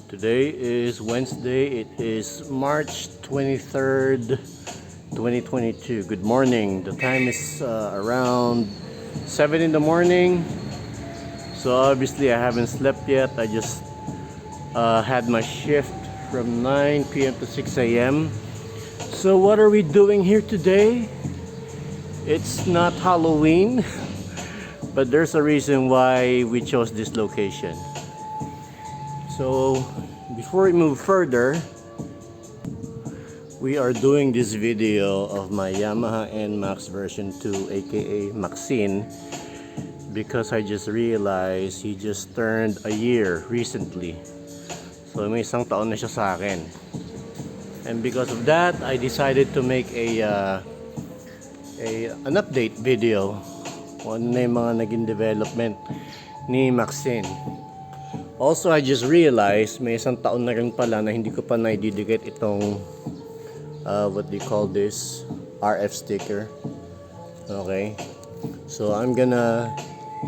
Today is Wednesday. It is March 23rd, 2022. Good morning. The time is around 7 in the morning. So obviously I haven't slept yet. I just had my shift from 9 p.m. to 6 a.m. So what are we doing here today? It's not Halloween, but there's a reason why we chose this location. So before we move further, we are doing this video of my Yamaha Nmax version 2, aka mcSin, because I just realized he just turned a year recently. So may isang taon na siya sa akin. And because of that, I decided to make an update video on na yung mga naging development ni mcSin. Also, I just realized may isang taon na rin pala na hindi ko pa naididikit itong what do you call this? RF sticker. Okay. So I'm gonna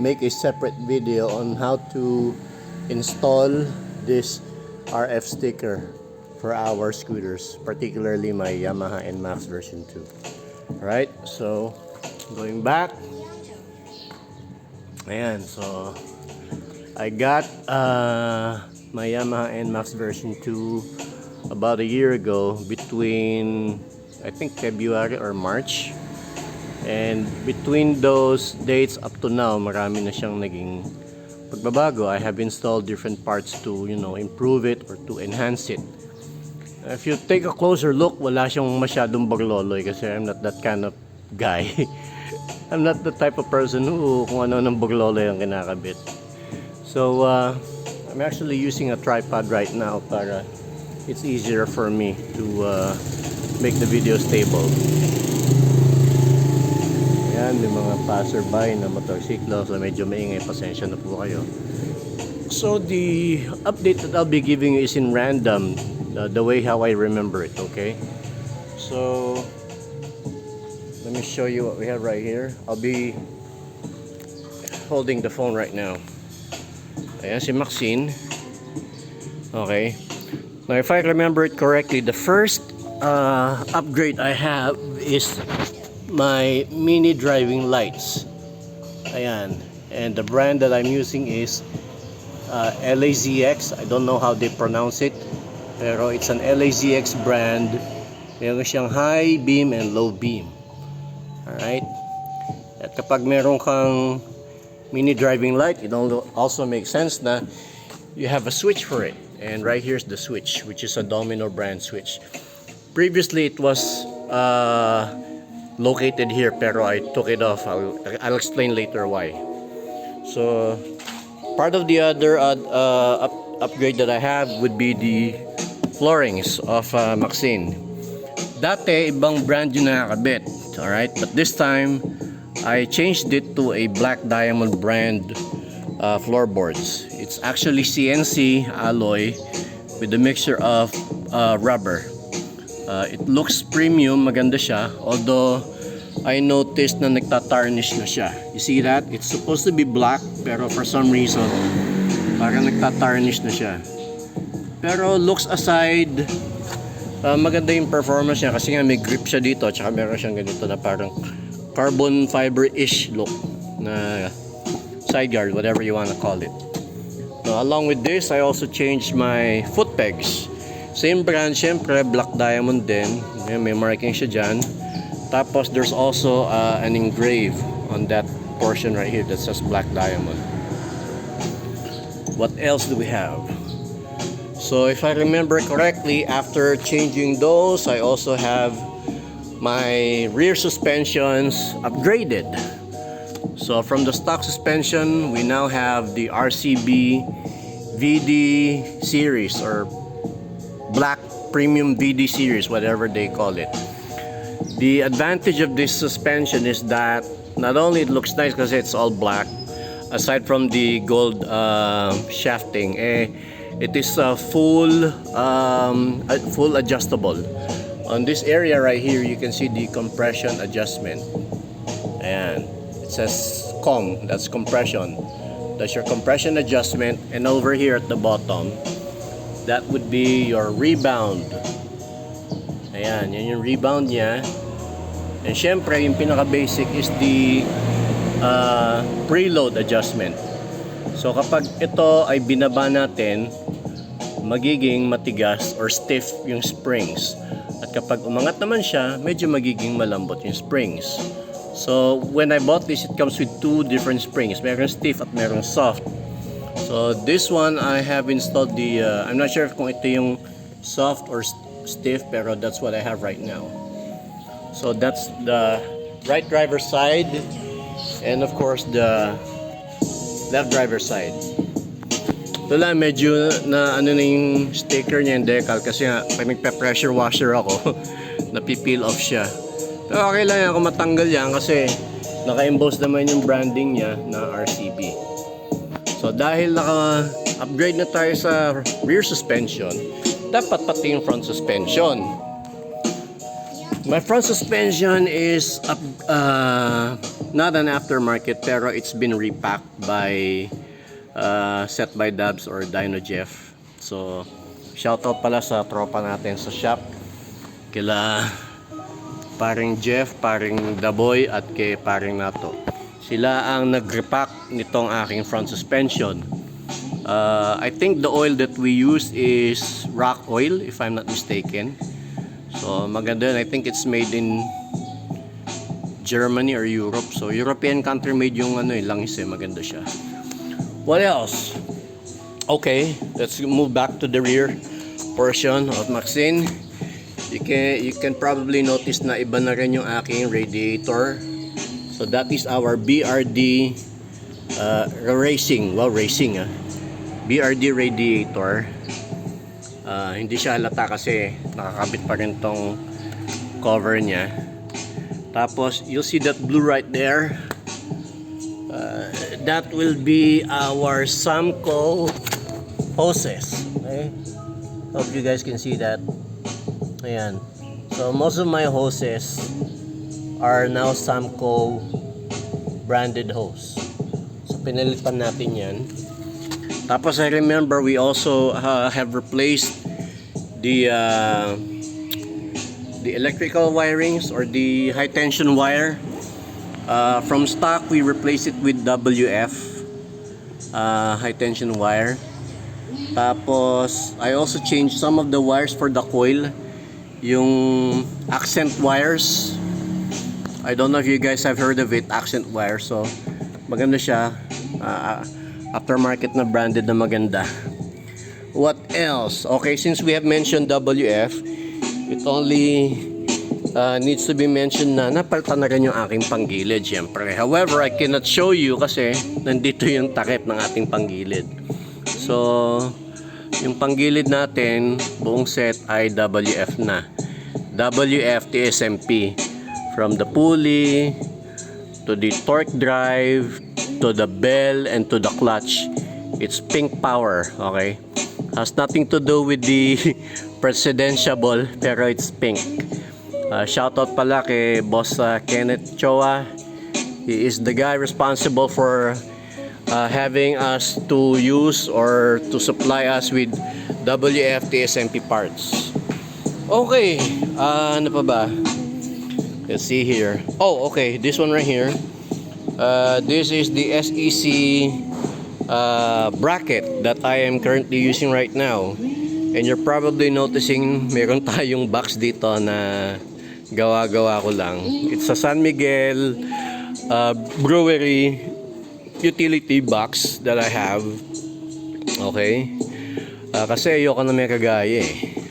make a separate video on how to install this RF sticker for our scooters, particularly my Yamaha Nmax version 2. Alright, so going back. Ayan, so I got my Yamaha Nmax version 2 about a year ago, between I think February or March. And between those dates up to now, marami na siyang naging pagbabago. I have installed different parts to, improve it or to enhance it. If you take a closer look, wala siyang masyadong bagloloy kasi I'm not that kind of guy. I'm not the type of person who kung ano ng bagloloy ang kinakabit. So I'm actually using a tripod right now para it's easier for me to make the video stable. Ayan, may mga passerby na motorsiklo, so medyo maingay, pasensya na po kayo. So the update that I'll be giving you is in random, the way how I remember it, okay? So let me show you what we have right here. I'll be holding the phone right now. Ayan si mcSin. Okay. Now if I remember it correctly, the first upgrade I have is my mini driving lights. Ayan. And the brand that I'm using is LAZX. I don't know how they pronounce it, pero it's an LAZX brand. Meron siyang high beam and low beam. Alright. At kapag meron kang mini driving light, it also makes sense na you have a switch for it. And right here's the switch, which is a Domino brand switch. Previously it was located here, pero I took it off. I'll explain later why. So part of the other upgrade that I have would be the floorings of mcSin. Dati ibang brand yung nakakabit, alright, but this time I changed it to a Black Diamond brand floorboards. It's actually CNC alloy with a mixture of rubber. It looks premium, maganda siya, although I noticed na nagtatarnish na siya. You see that? It's supposed to be black, pero for some reason parang nagtatarnish na siya. Pero looks aside, maganda yung performance niya kasi nga may grip siya dito, tsaka meron siyang ganito na parang carbon fiber-ish look na side guard, whatever you want to call it. Now, along with this, I also changed my foot pegs. Same brand, syempre, Black Diamond din. May marking siya dyan. Tapos there's also an engrave on that portion right here that says Black Diamond. What else do we have? So if I remember correctly, after changing those, I also have my rear suspensions upgraded. So from the stock suspension, we now have the RCB VD series, or Black Premium VD series, whatever they call it. The advantage of this suspension is that not only it looks nice because it's all black, aside from the gold shafting, it is full adjustable. On this area right here, you can see the compression adjustment, and it says COM, that's compression. That's your compression adjustment. And over here at the bottom, that would be your rebound. Ayan, yan yung rebound niya. And syempre, yung pinaka-basic is the preload adjustment. So kapag ito ay binaba natin, magiging matigas or stiff yung springs. At kapag umangat naman siya, medyo magiging malambot yung springs. So when I bought this, it comes with two different springs. Meron stiff at meron soft. So this one, I have installed the, I'm not sure kung ito yung soft or stiff, pero that's what I have right now. So that's the right driver side, and of course the left driver side. Ito lang, medyo na ano na yung sticker niya, yung decal, kasi nga pag nagpe-pressure washer ako napipeel off siya. Pero okay lang yan kung matanggal yan, kasi naka-emboss naman yung branding niya na RCB. So dahil naka-upgrade na tayo sa rear suspension, dapat pati yung front suspension. My front suspension is not an aftermarket, pero it's been repacked by Set by Dubs or Dino Jeff. So shoutout pala sa tropa natin sa shop, kila paring Jeff, paring Daboy at kay paring Nato. Sila ang nag-repack nitong aking front suspension. I think the oil that we use is rock oil, if I'm not mistaken. So maganda, I think it's made in Germany or Europe. So European country made yung ano, langis maganda siya. What else? Okay, let's move back to the rear portion of mcSin. You can probably notice na iba na rin yung aking radiator. So that is our BRD racing. Well, racing BRD radiator. Hindi siya halata kasi nakakabit pa rin tong cover niya. Tapos you'll see that blue right there. That will be our Samco hoses. Okay? Hope you guys can see that. Ayan. So most of my hoses are now Samco branded hose. So pinalitan natin yan. Tapos I remember we also have replaced the electrical wirings or the high tension wire. From stock we replaced it with WF high tension wire. Tapos I also changed some of the wires for the coil, yung accent wires. I don't know if you guys have heard of it, accent wire. So maganda siya. Aftermarket na branded na maganda. What else? Okay, since we have mentioned WF, it only needs to be mentioned na napalitan na rin yung aking panggilid, syempre. However, I cannot show you kasi nandito yung takip ng ating panggilid. So yung panggilid natin buong set ay WF na. WF TSMP, from the pulley to the torque drive to the bell and to the clutch. It's pink power. Okay, has nothing to do with the presidential, pero it's pink. Shoutout pala kay boss Kenneth Choa. He is the guy responsible for having us to use or to supply us with WF TSMP parts. Okay, ano pa ba? Let's see here. Oh, okay, this one right here. This is the SEC bracket that I am currently using right now. And you're probably noticing meron tayong box dito na gawa-gawa ko lang. It's a San Miguel brewery utility box that I have. Okay? Kasi ayoko na may kagaya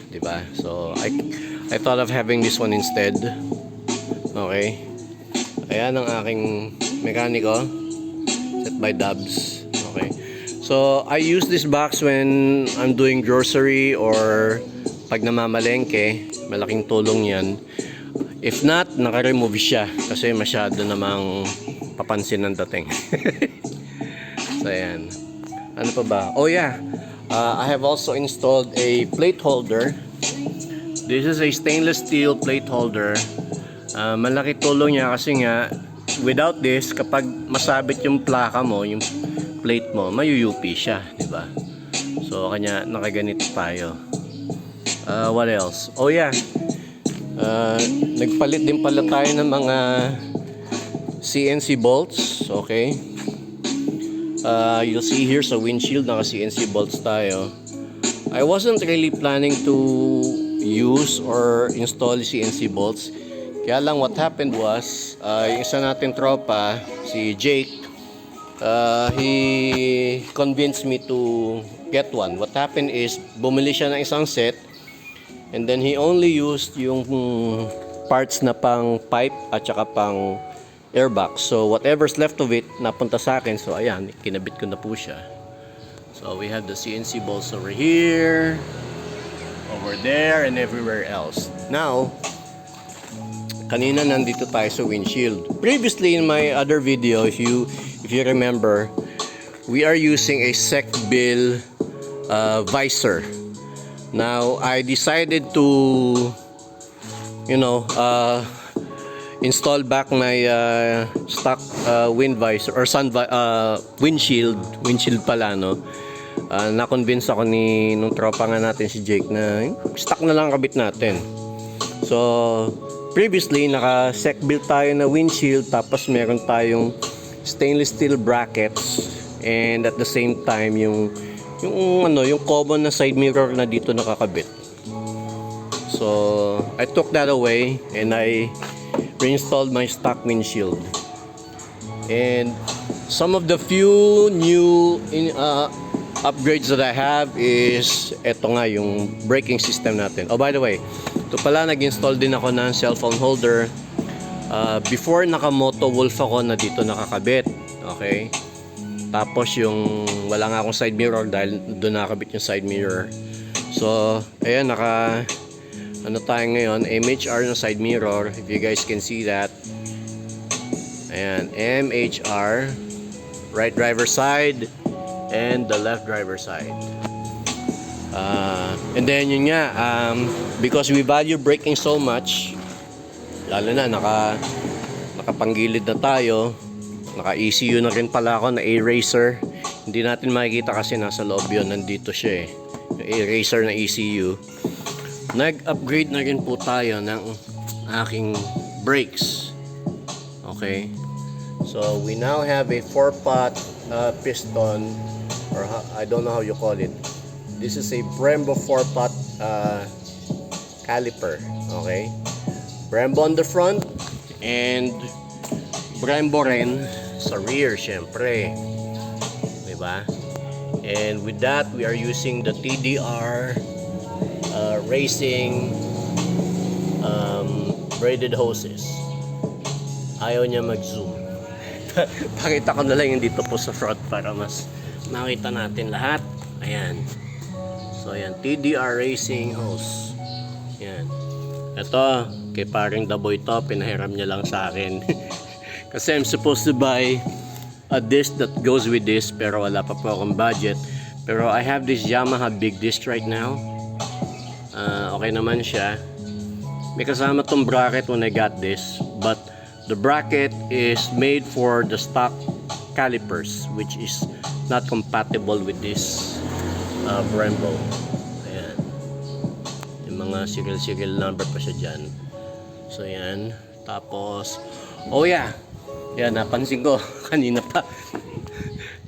diba? So I thought of having this one instead. Okay? Ayan ang aking mekaniko, Set by Dubs. Okay, so I use this box when I'm doing grocery or pag namamalengke. Malaking tulong yan. If not, naka-remove siya kasi masyado namang papansin ng dating. So ayan. Ano pa ba? Oh yeah, I have also installed a plate holder. This is a stainless steel plate holder. Malaki tulong niya kasi nga without this, kapag masabit yung plaka mo, yung plate mo, mayuyupi siya, di ba? So kanya nakaganito tayo. What else? Oh yeah. Nagpalit din pala tayo ng mga CNC bolts. Okay. You'll see here sa windshield naka CNC bolts tayo. I wasn't really planning to use or install CNC bolts. Kaya lang what happened was, yung isa natin tropa, si Jake, he convinced me to get one. What happened is, bumili siya ng isang set, and then he only used yung parts na pang pipe at saka pang airbox. So whatever's left of it, napunta sa akin. So ayan, kinabit ko na po siya. So we have the CNC bolts over here, over there, and everywhere else. Now, kanina nandito tayo sa windshield. Previously in my other video, if you remember, we are using a secbill visor. Now, I decided to, install back my stock wind visor or windshield pala, no. Na-convince ako nung tropa nga natin si Jake na stock na lang kabit natin. So previously naka-sec build tayo na windshield, tapos meron tayong stainless steel brackets, and at the same time yung common na side mirror na dito nakakabit. So I took that away and I reinstalled my stock windshield. And some of the few new upgrades that I have is eto nga, yung braking system natin. Oh, by the way, ito pala, nag-install din ako ng cellphone holder. Before, naka-Moto Wolf ako na dito nakakabit. Okay? Tapos yung wala nga akong side mirror dahil doon nakakabit yung side mirror. So ayan, ano tayo ngayon, MHR na side mirror, if you guys can see that. Ayan, MHR, right driver side and the left driver side. And then yun nga, because we value braking so much, lalo na nakapanggilid na tayo, naka ECU na rin pala ako na eraser. Hindi natin makikita kasi nasa loob yun, nandito siya yung eraser na ECU. Nag-upgrade na rin po tayo ng aking brakes. Okay, so we now have a 4-pot piston, or I don't know how you call it. This is a Brembo 4-pot caliper. Okay, Brembo on the front and Brembo rin sa rear, syempre, diba? And with that, we are using the TDR racing braided hoses. Ayaw niya mag-zoom. Pakita ko na lang yung dito po sa front para mas makita natin lahat. Ayan. So ayan, TDR racing hose. Ayan. Ito, kay paring Daboy to, pinahiram niya lang sa akin. Kasi I'm supposed to buy a disc that goes with this, pero wala pa po akong budget. Pero I have this Yamaha big disc right now. Okay naman siya. May kasama tong bracket when I got this, but the bracket is made for the stock calipers, which is not compatible with this Brembo. Ayan. Yung mga serial number pa siya dyan. So yan. Tapos, oh yeah, yan, napansin ko kanina pa.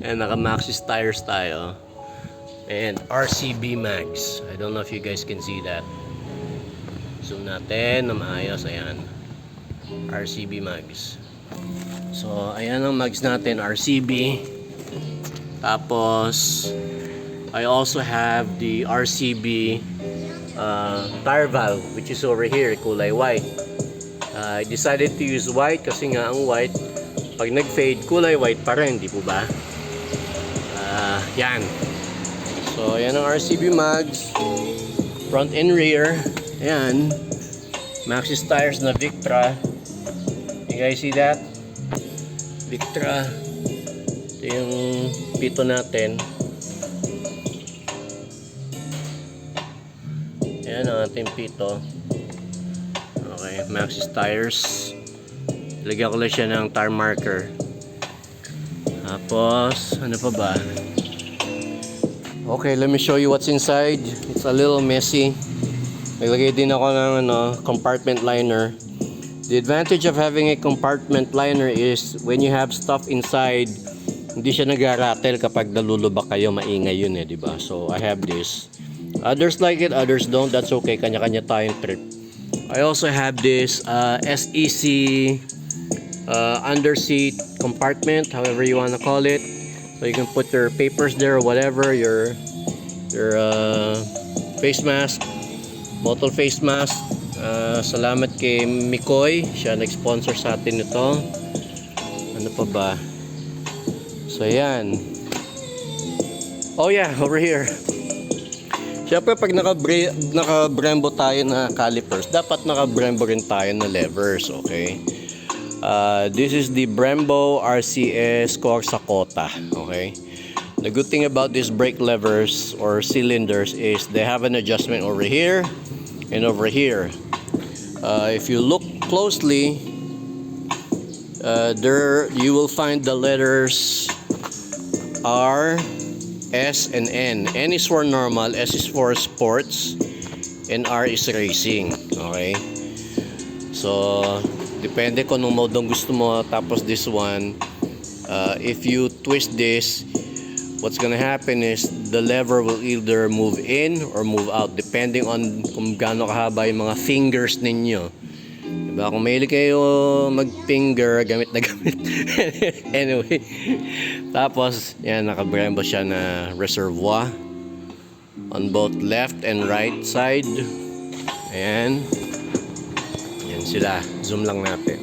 Ayan, naka mcSin tires tayo. And RCB mags. I don't know if you guys can see that. Zoom natin na maayos. Ayan, RCB mags. So ayan ang mags natin, RCB. Tapos I also have the RCB tire valve, which is over here, kulay white. I decided to use white kasi nga ang white, pag nag-fade, kulay white pa rin, di po ba? Yan. So ayan ang RCB mags, front and rear. Ayan, mcSin tires na Victra. You guys see that? Victra. Ito yung pito natin. Ayan ang ating pito. Okay, mcSin tires. Lagyan ko lang siya ng tire marker. Tapos ano pa ba? Okay, let me show you what's inside. It's a little messy. Naglagay din ako ng compartment liner. The advantage of having a compartment liner is when you have stuff inside, hindi siya nag-rattle kapag nalulubak kayo, maingay yun di ba? So I have this. Others like it, others don't. That's okay. Kanya-kanya tayong trip. I also have this SEC underseat compartment, however you want to call it. So you can put your papers there or whatever, your face mask, bottle face mask. Salamat kay Mikoy, siya nag-sponsor sa atin nito. Ano pa ba? So yan. Oh yeah, over here. Siyempre pag naka-Brembo tayo na calipers, dapat naka-Brembo rin tayo na levers, okay? This is the Brembo RCS Corsacota, okay? The good thing about these brake levers or cylinders is they have an adjustment over here and over here. If you look closely, there you will find the letters R, S, and N. N is for normal, S is for sports, and R is racing. Okay? So, depende kung anong mode ang gusto mo. Tapos this one, if you twist this, what's gonna happen is the lever will either move in or move out depending on kung gaano kahaba yung mga fingers ninyo. Diba? Kung mahilig kayo mag-finger, gamit na gamit. Anyway, tapos yan, naka-Brembo siya na reservoir on both left and right side. Ayan. Yan sila. Zoom lang natin.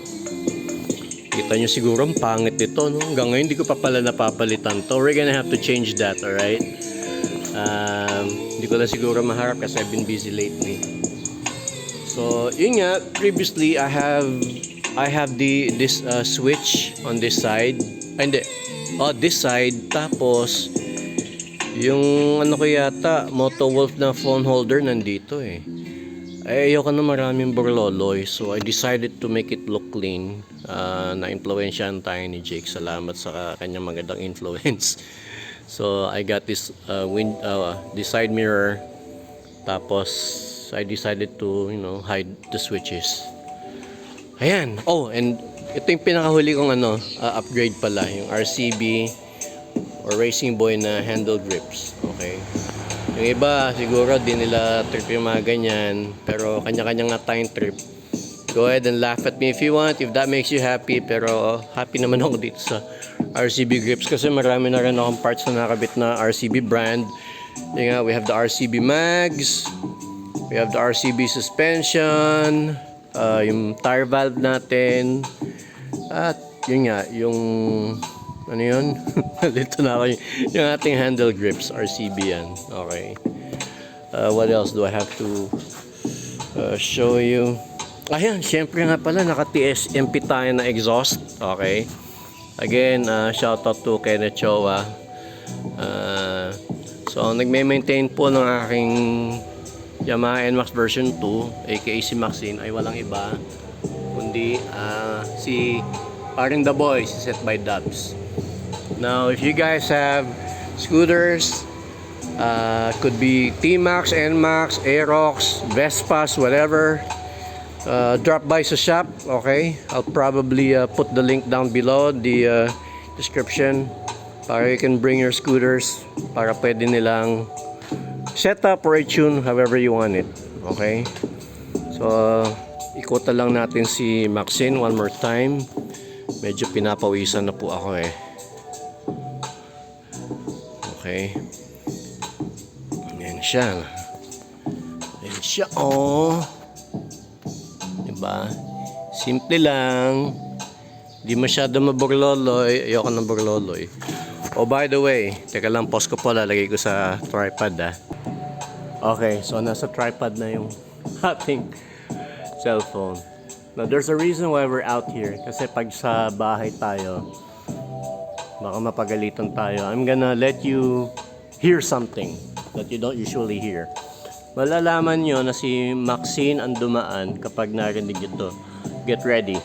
Kita nyo siguro ang pangit nito, no? Hanggang ngayon hindi ko pa pala napapalitan to. We're gonna have to change that, alright? Hindi ko na siguro maharap kasi I've been busy lately. So, yun nga, previously I have this switch on this side. Ay, hindi. Oh, this side. Tapos yung ano ko yata, Moto Wolf na phone holder nandito eh. Ay, ayoko na maraming burloloy. So, I decided to make it look clean. Na-influensyahan tayo ni Jake. Salamat sa kanyang magandang influence. So, I got this this side mirror. Tapos, I decided to, hide the switches. Ayan. Oh, and ito yung pinakahuli kong upgrade pala. Yung RCB or Racing Boy na handle grips. Okay. Yung iba, siguro di nila trip yung mga ganyan. Pero kanya-kanya nga tayong trip. Go ahead and laugh at me if you want, if that makes you happy. Pero happy naman ako dito sa RCB grips kasi marami na rin akong parts na nakabit na RCB brand. Yung nga, we have the RCB mags, we have the RCB suspension, yung tire valve natin, at yun nga, yung ano yun? Dito na ako yung ating handle grips, RCB yan. Okay. What else do I have to show you? Ayan, syempre nga pala, naka-TSMP tayo na exhaust. Okay. Again, shout out to Kenneth Chowa. So, nagme-maintain po ng aking Yamaha Nmax version 2, aka si mcSin, ay walang iba kundi si Paring the Boy, si Set by Dubs. Now, if you guys have scooters, could be T-Max, Nmax, Aerox, Vespas, whatever, drop by sa shop, okay? I'll probably put the link down below the description para you can bring your scooters para pwede nilang set up or tune however you want it, okay? So, ikutan lang natin si mcSin one more time. Medyo pinapawisan na po ako eh. Okay. Ayan siya. Ayan siya, oh. Diba? Simple lang. Di masyado maburloloy. Ayoko ng burloloy. Oh, by the way, teka lang, pause ko po. Lalagay ko sa tripod, Okay, so nasa tripod na yung ating cellphone. Now, there's a reason why we're out here. Kasi pag sa bahay tayo, baka mapagalitan tayo. I'm gonna let you hear something that you don't usually hear. Malalaman nyo na si mcSin ang dumaan kapag narinig ito. Get ready.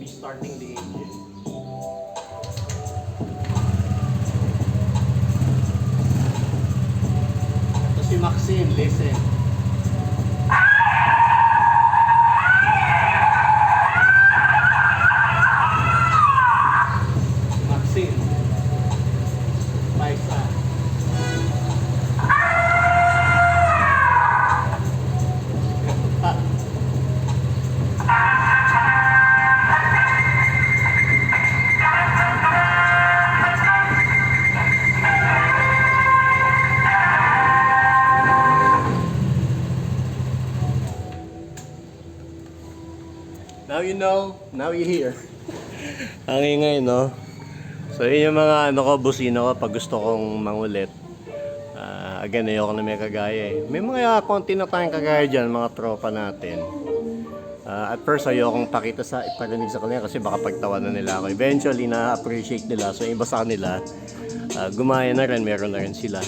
be starting the engine. Ito si mcSin, listen. mcSin. Paisa. Now you know, now you hear. Ang ingay, no? So yun yung mga ano ko, busino ko pag gusto kong mangulit. Again, ayoko na may kagaya eh. May mga konti na tayong kagaya dyan, mga tropa natin. At first, ayokong iparinig sa kanila kasi baka pagtawanan nila ako. Eventually, na-appreciate nila. So yung iba sa kanila, gumaya na rin, meron na rin sila.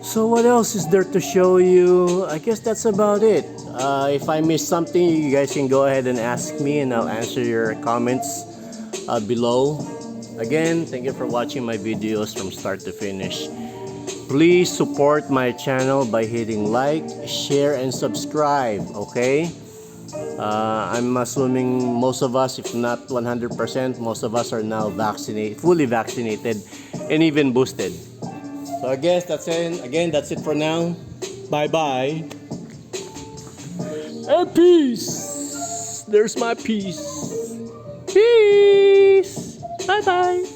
So what else is there to show you? I guess that's about it. If I missed something, you guys can go ahead and ask me and I'll answer your comments below. Again, thank you for watching my videos from start to finish. Please support my channel by hitting like, share, and subscribe, okay? I'm assuming most of us, if not 100%, most of us are now fully vaccinated and even boosted. So I guess that's it. Again, that's it for now. Bye-bye. And peace. There's my peace. Peace. Bye-bye.